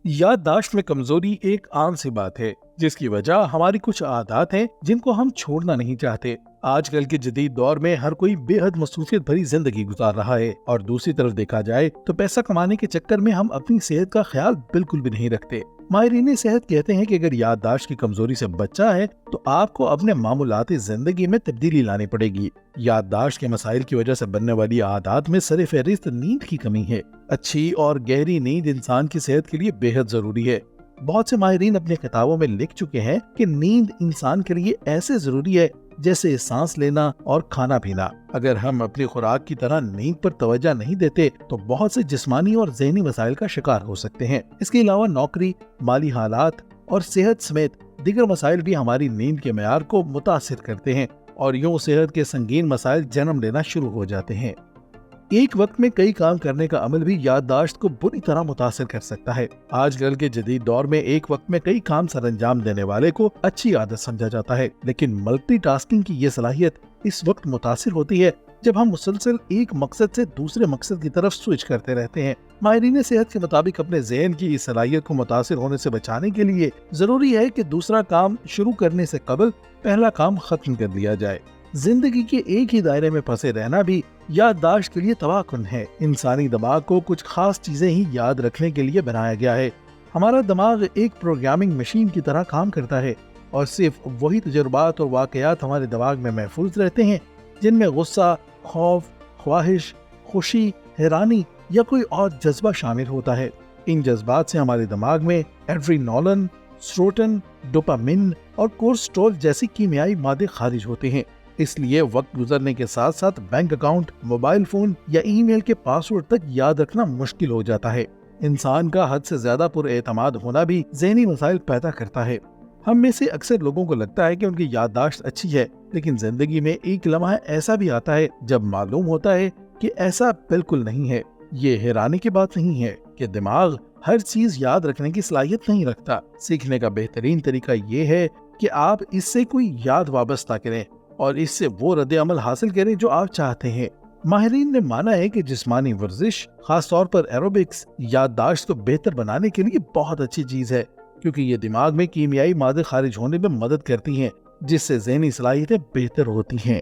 याददाश्त में कमजोरी एक आम सी बात है, जिसकी वजह हमारी कुछ आदत हैं जिनको हम छोड़ना नहीं चाहते। आजकल के जदीद दौर में हर कोई बेहद मसरूफियत भरी जिंदगी गुजार रहा है और दूसरी तरफ देखा जाए तो पैसा कमाने के चक्कर में हम अपनी सेहत का ख्याल बिल्कुल भी नहीं रखते। माहिरीन सेहत कहते हैं कि अगर याददाश्त की कमजोरी से बचा है तो आपको अपने मामूलाती जिंदगी में तब्दीली लानी पड़ेगी। याददाश्त के मसाइल की वजह से बनने वाली आदत में सरफहरिस्त नींद की कमी है। अच्छी और गहरी नींद इंसान की सेहत के लिए बेहद जरूरी है। बहुत से माहिरीन अपनी किताबों में लिख चुके हैं कि नींद इंसान के लिए ऐसे जरूरी है जैसे सांस लेना और खाना पीना। अगर हम अपनी खुराक की तरह नींद पर तवज्जो नहीं देते तो बहुत से जिस्मानी और ज़हनी मसाइल का शिकार हो सकते हैं। इसके अलावा नौकरी, माली हालात और सेहत समेत दीगर मसाइल भी हमारी नींद के मेयार को मुतासिर करते हैं और यूं सेहत के संगीन मसाइल जन्म लेना शुरू हो जाते हैं। एक वक्त में कई काम करने का अमल भी याददाश्त को बुरी तरह मुतासिर कर सकता है। आजकल के जदीद दौर में एक वक्त में कई काम सर अंजाम देने वाले को अच्छी आदत समझा जाता है, लेकिन मल्टीटास्किंग की ये सलाहियत इस वक्त मुतासिर होती है जब हम मुसलसल एक मकसद से दूसरे मकसद की तरफ स्विच करते रहते हैं। माहिरीन सेहत के मुताबिक अपने ज़हन की इस सलाहियत को मुतासिर होने से बचाने के लिए जरूरी है कि दूसरा काम शुरू करने से कबल पहला काम खत्म कर लिया जाए। जिंदगी के एक ही दायरे में फंसे रहना भी याददाश्त के लिए तबाहकुन है। इंसानी दिमाग को कुछ खास चीजें ही याद रखने के लिए बनाया गया है। हमारा दिमाग एक प्रोग्रामिंग मशीन की तरह काम करता है और सिर्फ वही तजुर्बात और वाकयात हमारे दिमाग में महफूज रहते हैं जिनमें गुस्सा, खौफ, ख्वाहिश, खुशी, हैरानी या कोई और जज्बा शामिल होता है। इन जज्बात से हमारे दिमाग में एड्रेनालिन, सेरोटोनिन, डोपामिन और कोर्टिसोल जैसी कीमियाई मादे खारिज होते हैं। इसलिए वक्त गुजरने के साथ साथ बैंक अकाउंट, मोबाइल फोन या ईमेल के पासवर्ड तक याद रखना मुश्किल हो जाता है। इंसान का हद से ज्यादा पुरएतमाद होना भी ज़हनी मसाइल पैदा करता है। हम में से अक्सर लोगों को लगता है कि उनकी याददाश्त अच्छी है, लेकिन जिंदगी में एक लम्हा ऐसा भी आता है जब मालूम होता है कि ऐसा बिल्कुल नहीं है। ये हैरानी की बात नहीं है कि दिमाग हर चीज याद रखने की सलाहियत नहीं रखता। सीखने का बेहतरीन तरीका ये है कि आप इससे कोई याद वाबस्ता करें और इससे वो रद्द अमल हासिल करें जो आप चाहते हैं। माहिरीन ने माना है कि जिस्मानी वर्जिश, खास तौर पर एरोबिक्स, याददाश्त को बेहतर बनाने के लिए बहुत अच्छी चीज है, क्योंकि ये दिमाग में कीमियाई मादे खारिज होने में मदद करती हैं, जिससे ज़हनी सलाहियतें बेहतर होती हैं।